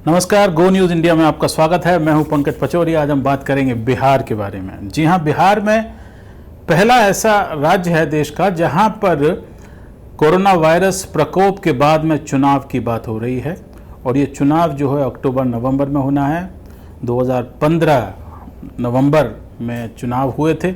नमस्कार, गो news India में आपका स्वागत है। मैं हूं पंकज पचौरी। आज हम बात करेंगे बिहार के बारे में। जी हां, बिहार में पहला ऐसा राज्य है देश का जहां पर कोरोना वायरस प्रकोप के बाद में चुनाव की बात हो रही है। और ये चुनाव जो है अक्टूबर नवंबर में होना है। 2015 नवंबर में चुनाव हुए थे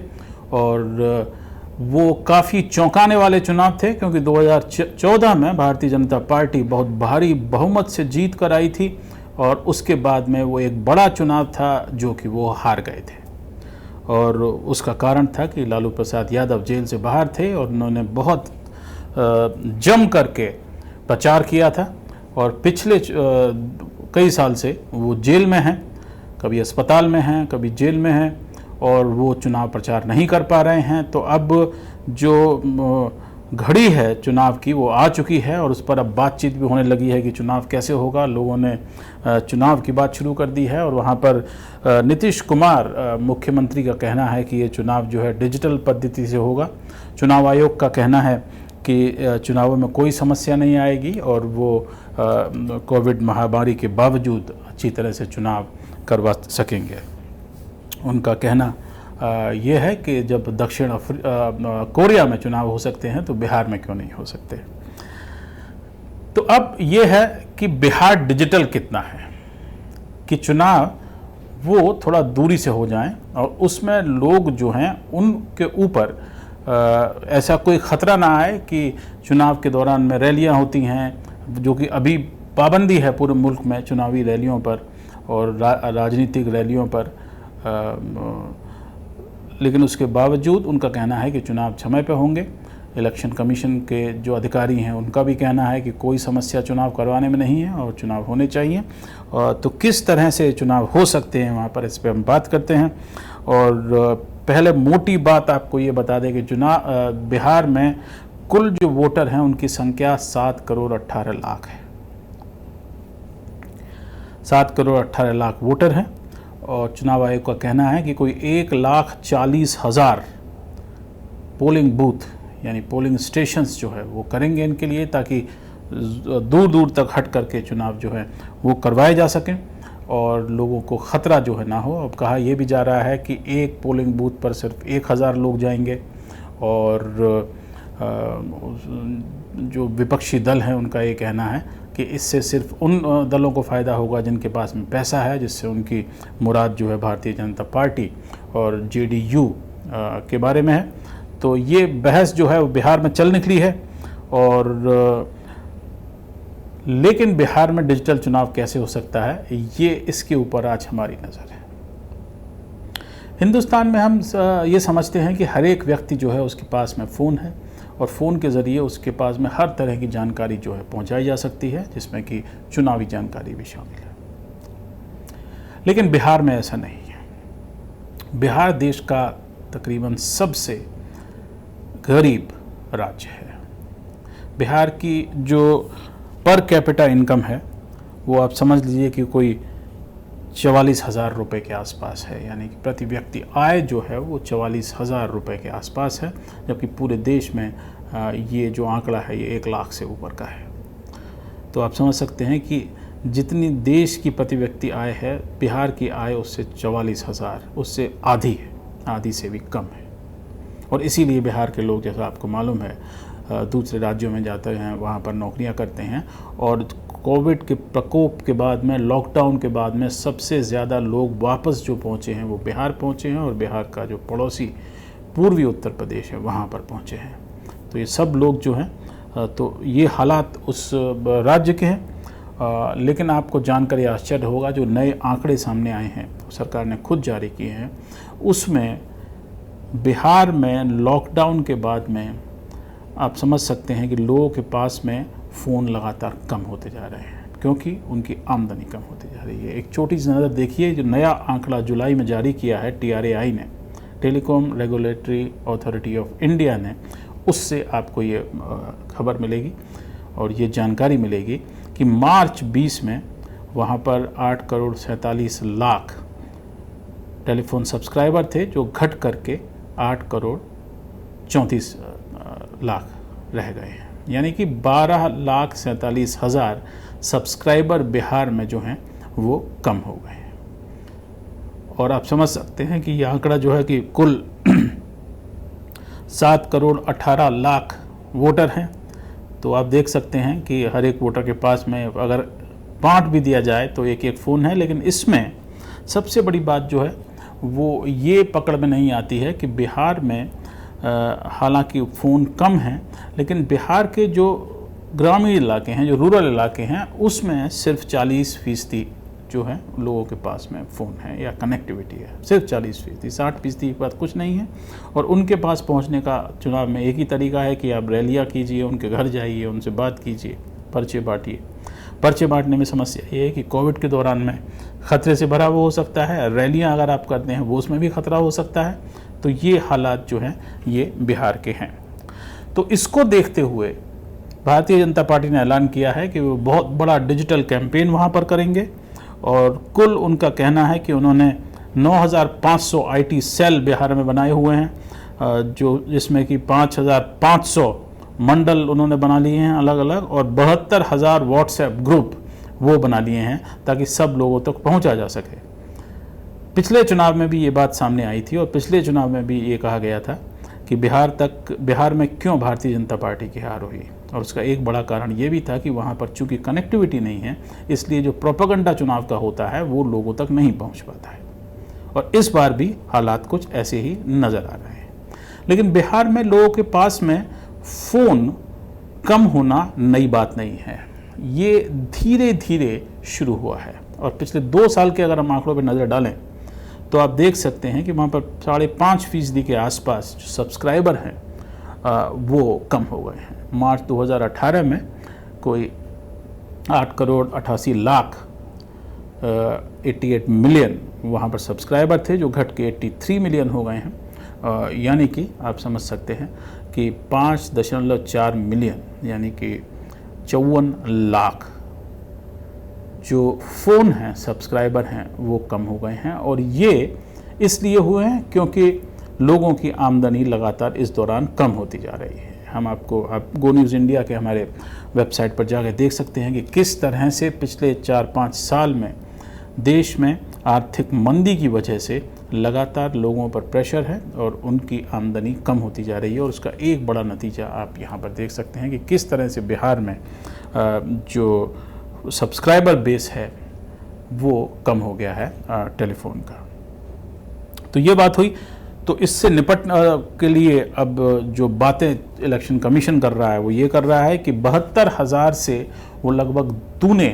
और वो काफ़ी चौंकाने वाले चुनाव थे, क्योंकि 2014 में भारतीय जनता पार्टी बहुत भारी बहुमत से जीत कर आई थी और उसके बाद में वो एक बड़ा चुनाव था जो कि वो हार गए थे। और उसका कारण था कि लालू प्रसाद यादव जेल से बाहर थे और उन्होंने बहुत जम करके प्रचार किया था। और पिछले कई साल से वो जेल में हैं, कभी अस्पताल में हैं, कभी जेल में हैं और वो चुनाव प्रचार नहीं कर पा रहे हैं। तो अब जो घड़ी है चुनाव की वो आ चुकी है और उस पर अब बातचीत भी होने लगी है कि चुनाव कैसे होगा। लोगों ने चुनाव की बात शुरू कर दी है और वहाँ पर नीतीश कुमार मुख्यमंत्री का कहना है कि ये चुनाव जो है डिजिटल पद्धति से होगा। चुनाव आयोग का कहना है कि चुनावों में कोई समस्या नहीं आएगी और वो कोविड महामारी के बावजूद अच्छी तरह से चुनाव करवा सकेंगे। उनका कहना ये है कि जब दक्षिण कोरिया में चुनाव हो सकते हैं तो बिहार में क्यों नहीं हो सकते। तो अब ये है कि बिहार डिजिटल कितना है कि चुनाव वो थोड़ा दूरी से हो जाएं और उसमें लोग जो हैं उनके ऊपर ऐसा कोई ख़तरा ना आए कि चुनाव के दौरान में रैलियां होती हैं, जो कि अभी पाबंदी है पूरे मुल्क में चुनावी रैलियों पर और राजनीतिक रैलियों पर। लेकिन उसके बावजूद उनका कहना है कि चुनाव समय पर होंगे। इलेक्शन कमीशन के जो अधिकारी हैं उनका भी कहना है कि कोई समस्या चुनाव करवाने में नहीं है और चुनाव होने चाहिए। तो किस तरह से चुनाव हो सकते हैं वहाँ पर, इस पर हम बात करते हैं। और पहले मोटी बात आपको ये बता दें कि चुनाव बिहार में कुल जो वोटर हैं उनकी संख्या 7 करोड़ 18 लाख है। 7 करोड़ 18 लाख वोटर हैं और चुनाव आयोग का कहना है कि कोई 1,40,000 पोलिंग बूथ यानी पोलिंग स्टेशंस जो है वो करेंगे इनके लिए, ताकि दूर दूर तक हट करके चुनाव जो है वो करवाए जा सकें और लोगों को ख़तरा जो है ना हो। अब कहा यह भी जा रहा है कि एक पोलिंग बूथ पर सिर्फ 1,000 लोग जाएंगे और जो विपक्षी दल हैं उनका ये कहना है कि इससे सिर्फ उन दलों को फ़ायदा होगा जिनके पास में पैसा है, जिससे उनकी मुराद जो है भारतीय जनता पार्टी और जेडीयू के बारे में है। तो ये बहस जो है वो बिहार में चल निकली है। और लेकिन बिहार में डिजिटल चुनाव कैसे हो सकता है, ये इसके ऊपर आज हमारी नज़र है। हिंदुस्तान में हम ये समझते हैं कि हर एक व्यक्ति जो है उसके पास में फ़ोन है और फ़ोन के ज़रिए उसके पास में हर तरह की जानकारी जो है पहुंचाई जा सकती है, जिसमें कि चुनावी जानकारी भी शामिल है। लेकिन बिहार में ऐसा नहीं है। बिहार देश का तकरीबन सबसे गरीब राज्य है। बिहार की जो पर कैपिटा इनकम है वो आप समझ लीजिए कि कोई 44,000 रुपये के आसपास है, यानी कि प्रति व्यक्ति आय जो है वो 44,000 रुपये के आसपास है, जबकि पूरे देश में ये जो आंकड़ा है ये 1 लाख से ऊपर का है। तो आप समझ सकते हैं कि जितनी देश की प्रति व्यक्ति आय है, बिहार की आय उससे 44,000 उससे आधी है, आधी से भी कम है। और इसीलिए बिहार के लोग, जैसा आपको मालूम है, दूसरे राज्यों में जाते हैं, वहाँ पर नौकरियाँ करते हैं। और कोविड के प्रकोप के बाद में, लॉकडाउन के बाद में सबसे ज़्यादा लोग वापस जो पहुँचे हैं वो बिहार पहुँचे हैं और बिहार का जो पड़ोसी पूर्वी उत्तर प्रदेश है वहाँ पर पहुँचे हैं। तो ये सब लोग जो हैं, तो ये हालात उस राज्य के हैं। लेकिन आपको जानकर ये आश्चर्य होगा, जो नए आंकड़े सामने आए हैं सरकार ने खुद जारी किए हैं, उसमें बिहार में लॉकडाउन के बाद में आप समझ सकते हैं कि लोगों के पास में फ़ोन लगातार कम होते जा रहे हैं, क्योंकि उनकी आमदनी कम होती जा रही है। एक छोटी सी नज़र देखिए, जो नया आंकड़ा जुलाई में जारी किया है TRAI ने, telecom regulatory authority of India ने, उससे आपको ये खबर मिलेगी और ये जानकारी मिलेगी कि मार्च 20 में वहाँ पर 8 करोड़ 47 लाख टेलीफोन सब्सक्राइबर थे, जो घट करके 8 करोड़ 34 लाख रह गए हैं। यानी कि 12,47,000 सब्सक्राइबर बिहार में जो हैं वो कम हो गए हैं। और आप समझ सकते हैं कि ये आंकड़ा जो है कि कुल 7 करोड़ 18 लाख वोटर हैं। तो आप देख सकते हैं कि हर एक वोटर के पास में अगर बांट भी दिया जाए तो एक एक फ़ोन है। लेकिन इसमें सबसे बड़ी बात जो है वो ये पकड़ में नहीं आती है कि बिहार में हालांकि फ़ोन कम हैं, लेकिन बिहार के जो ग्रामीण इलाके हैं, जो रूरल इलाके हैं, उसमें सिर्फ 40% जो है लोगों के पास में फ़ोन है या कनेक्टिविटी है, सिर्फ 40%। 60% की बात कुछ नहीं है। और उनके पास पहुंचने का चुनाव में एक ही तरीका है कि आप रैलियां कीजिए, उनके घर जाइए, उनसे बात कीजिए, पर्चे बांटिए। पर्चे बांटने में समस्या ये है कि कोविड के दौरान में ख़तरे से भरा वो हो सकता है, रैलियाँ अगर आप करते हैं वो उसमें भी खतरा हो सकता है। तो ये हालात जो हैं ये बिहार के हैं। तो इसको देखते हुए भारतीय जनता पार्टी ने ऐलान किया है कि वो बहुत बड़ा डिजिटल कैंपेन वहाँ पर करेंगे। और कुल उनका कहना है कि उन्होंने 9,500 IT सेल बिहार में बनाए हुए हैं, जो जिसमें कि 5,500 मंडल उन्होंने बना लिए हैं अलग अलग, और 72,000 व्हाट्सएप ग्रुप वो बना लिए हैं ताकि सब लोगों तक पहुंचा जा सके। पिछले चुनाव में भी ये बात सामने आई थी और पिछले चुनाव में भी ये कहा गया था कि बिहार में क्यों भारतीय जनता पार्टी की हार हुई। और उसका एक बड़ा कारण ये भी था कि वहाँ पर चूंकि कनेक्टिविटी नहीं है, इसलिए जो प्रोपेगेंडा चुनाव का होता है वो लोगों तक नहीं पहुँच पाता है। और इस बार भी हालात कुछ ऐसे ही नज़र आ रहे हैं। लेकिन बिहार में लोगों के पास में फ़ोन कम होना नई बात नहीं है, ये धीरे धीरे शुरू हुआ है। और पिछले 2 साल के अगर हम आंकड़ों पर नज़र डालें तो आप देख सकते हैं कि वहाँ पर 5.5% के आसपास जो सब्सक्राइबर हैं वो कम हो गए हैं। मार्च 2018 में कोई 8 करोड़ 88 लाख 88 मिलियन वहाँ पर सब्सक्राइबर थे, जो घट के 83 मिलियन हो गए हैं। यानी कि आप समझ सकते हैं कि 5.4 मिलियन यानी कि 54 लाख जो फ़ोन हैं, सब्सक्राइबर हैं, वो कम हो गए हैं। और ये इसलिए हुए हैं क्योंकि लोगों की आमदनी लगातार इस दौरान कम होती जा रही है। आप गो न्यूज़ इंडिया के हमारे वेबसाइट पर जाकर देख सकते हैं कि किस तरह से पिछले 4-5 साल में देश में आर्थिक मंदी की वजह से लगातार लोगों पर प्रेशर है और उनकी आमदनी कम होती जा रही है। और उसका एक बड़ा नतीजा आप यहाँ पर देख सकते हैं कि किस तरह से बिहार में जो सब्सक्राइबर बेस है वो कम हो गया है टेलीफोन का। तो ये बात हुई। तो इससे निपटने के लिए अब जो बातें इलेक्शन कमीशन कर रहा है वो ये कर रहा है कि 72,000 से वो लगभग दूने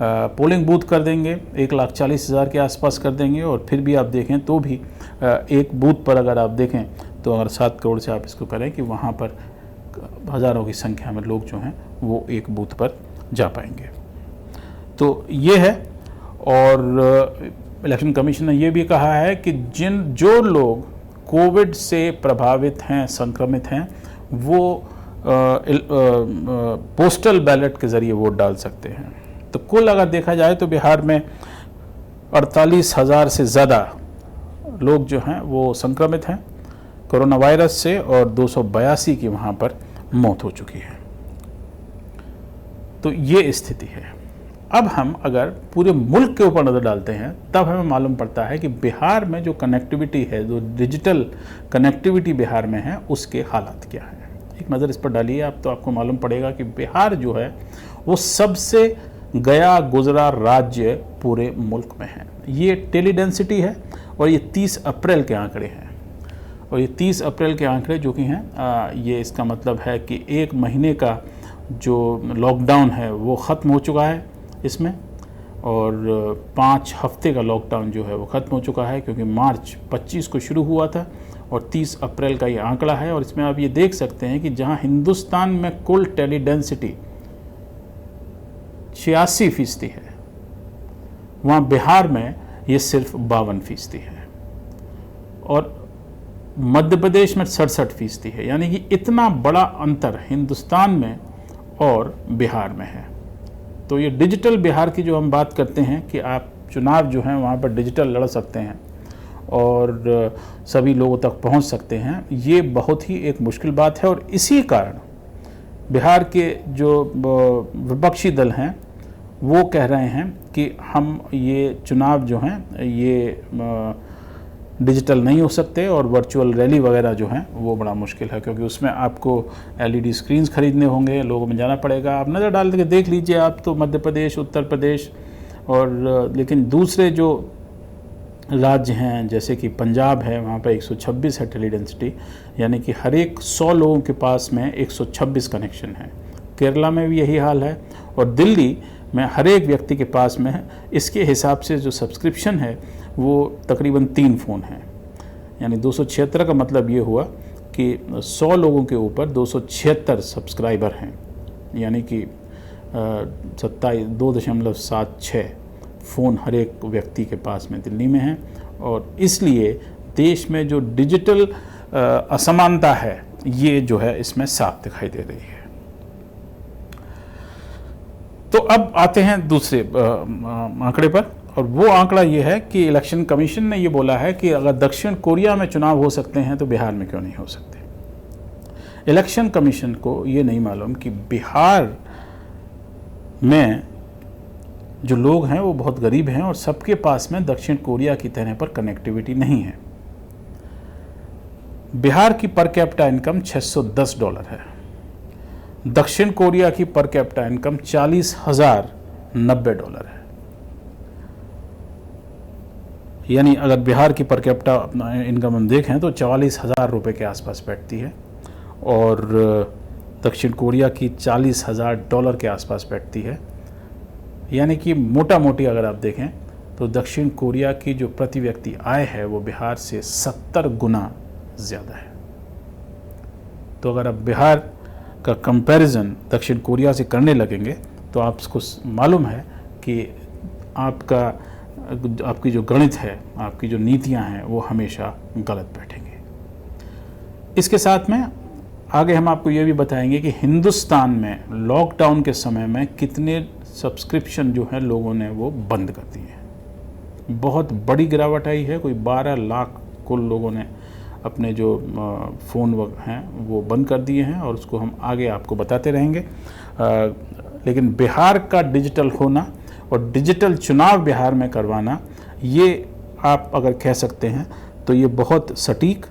पोलिंग बूथ कर देंगे, 1,40,000 के आसपास कर देंगे। और फिर भी आप देखें तो भी एक बूथ पर अगर आप देखें तो अगर 7 करोड़ से आप इसको करें कि वहाँ पर हज़ारों की संख्या में लोग जो हैं वो एक बूथ पर जा पाएंगे। तो ये है। और इलेक्शन कमीशन ने ये भी कहा है कि जो लोग कोविड से प्रभावित हैं, संक्रमित हैं, वो पोस्टल बैलेट के ज़रिए वोट डाल सकते हैं। तो कुल अगर देखा जाए तो बिहार में 48,000 से ज़्यादा लोग जो हैं वो संक्रमित हैं कोरोना वायरस से, और 282 की वहाँ पर मौत हो चुकी है। तो ये स्थिति है। अब हम अगर पूरे मुल्क के ऊपर नज़र डालते हैं तब हमें मालूम पड़ता है कि बिहार में जो कनेक्टिविटी है, जो डिजिटल कनेक्टिविटी बिहार में है, उसके हालात क्या हैं। एक नज़र इस पर डालिए आप, तो आपको मालूम पड़ेगा कि बिहार जो है वो सबसे गया गुजरा राज्य पूरे मुल्क में है। ये टेली डेंसिटी है और ये 30 अप्रैल के आंकड़े हैं। और ये 30 अप्रैल के आंकड़े जो कि हैं ये इसका मतलब है कि 1 महीने का जो लॉकडाउन है वो ख़त्म हो चुका है इसमें, और 5 हफ्ते का लॉकडाउन जो है वो ख़त्म हो चुका है, क्योंकि मार्च 25 को शुरू हुआ था और 30 अप्रैल का ये आंकड़ा है। और इसमें आप ये देख सकते हैं कि जहां हिंदुस्तान में कुल टेली डेंसिटी 86% है, वहाँ बिहार में ये सिर्फ 52% है। और मध्य प्रदेश में 67% है। यानी कि इतना बड़ा अंतर हिंदुस्तान में और बिहार में है। तो ये डिजिटल बिहार की जो हम बात करते हैं कि आप चुनाव जो हैं वहाँ पर डिजिटल लड़ सकते हैं और सभी लोगों तक पहुँच सकते हैं, ये बहुत ही एक मुश्किल बात है। और इसी कारण बिहार के जो विपक्षी दल हैं वो कह रहे हैं कि हम ये चुनाव जो हैं ये डिजिटल नहीं हो सकते और वर्चुअल रैली वगैरह जो हैं वो बड़ा मुश्किल है, क्योंकि उसमें आपको एलईडी स्क्रीन्स खरीदने होंगे, लोगों में जाना पड़ेगा। आप नज़र डाल के देख लीजिए, आप तो मध्य प्रदेश, उत्तर प्रदेश और लेकिन दूसरे जो राज्य हैं जैसे कि पंजाब है, वहाँ पर 126 है टेली डेंसिटी, यानी कि हर एक 100 लोगों के पास में 126 कनेक्शन है। केरला में भी यही हाल है और दिल्ली में हर एक व्यक्ति के पास में है। इसके हिसाब से जो सब्सक्रिप्शन है वो तकरीबन 3 फ़ोन हैं, यानी 276 का मतलब ये हुआ कि 100 लोगों के ऊपर 276 सब्सक्राइबर हैं, यानी कि 2.76 फ़ोन हर एक व्यक्ति के पास में दिल्ली में है। और इसलिए देश में जो डिजिटल असमानता है ये जो है इसमें साफ दिखाई दे रही है। तो अब आते हैं दूसरे आंकड़े पर, और वो आंकड़ा ये है कि इलेक्शन कमीशन ने ये बोला है कि अगर दक्षिण कोरिया में चुनाव हो सकते हैं तो बिहार में क्यों नहीं हो सकते। इलेक्शन कमीशन को ये नहीं मालूम कि बिहार में जो लोग हैं वो बहुत गरीब हैं और सबके पास में दक्षिण कोरिया की तरह पर कनेक्टिविटी नहीं है। बिहार की पर कैपिटा इनकम $610 है, दक्षिण कोरिया की पर कैपिटा इनकम $40,090 है। यानी अगर बिहार की पर कैपिटा इनकम हम देखें तो 44,000 रुपये के आसपास बैठती है और दक्षिण कोरिया की $40,000 के आसपास बैठती है। यानी कि मोटा मोटी अगर आप देखें तो दक्षिण कोरिया की जो प्रति व्यक्ति आय है वो बिहार से 70 गुना ज़्यादा है। तो अगर आप बिहार का कंपैरिजन दक्षिण कोरिया से करने लगेंगे तो आपको मालूम है कि आपकी जो गणित है, आपकी जो नीतियां हैं वो हमेशा गलत बैठेंगे। इसके साथ में आगे हम आपको ये भी बताएंगे कि हिंदुस्तान में लॉकडाउन के समय में कितने सब्सक्रिप्शन जो है लोगों ने वो बंद कर दिए हैं। बहुत बड़ी गिरावट आई है, कोई 12 लाख कुल लोगों ने अपने जो फ़ोन हैं वो बंद कर दिए हैं और उसको हम आगे आपको बताते रहेंगे। लेकिन बिहार का डिजिटल होना और डिजिटल चुनाव बिहार में करवाना, ये आप अगर कह सकते हैं तो ये बहुत सटीक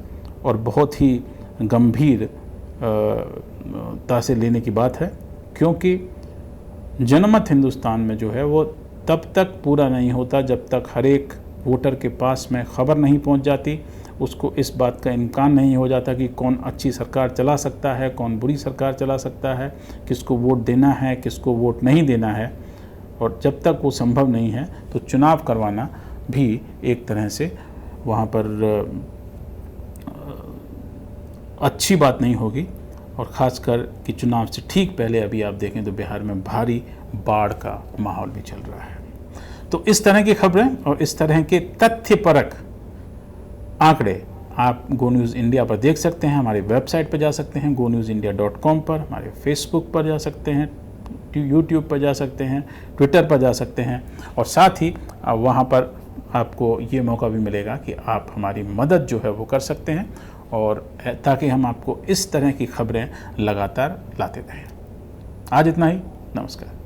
और बहुत ही गंभीरता से लेने की बात है, क्योंकि जनमत हिंदुस्तान में जो है वो तब तक पूरा नहीं होता जब तक हर एक वोटर के पास में खबर नहीं पहुंच जाती, उसको इस बात का इम्कान नहीं हो जाता कि कौन अच्छी सरकार चला सकता है, कौन बुरी सरकार चला सकता है, किसको वोट देना है, किसको वोट नहीं देना है। और जब तक वो संभव नहीं है तो चुनाव करवाना भी एक तरह से वहाँ पर अच्छी बात नहीं होगी। और ख़ासकर कि चुनाव से ठीक पहले अभी आप देखें तो बिहार में भारी बाढ़ का माहौल भी चल रहा है। तो इस तरह की खबरें और इस तरह के तथ्यपरक आंकड़े आप गो न्यूज़ इंडिया पर देख सकते हैं। हमारी वेबसाइट पर जा सकते हैं gonewsindia.com पर, हमारे फेसबुक पर जा सकते हैं, यूट्यूब पर जा सकते हैं, ट्विटर पर जा सकते हैं, और साथ ही वहाँ पर आपको ये मौका भी मिलेगा कि आप हमारी मदद जो है वो कर सकते हैं, और ताकि हम आपको इस तरह की खबरें लगातार लाते रहें। आज इतना ही, नमस्कार।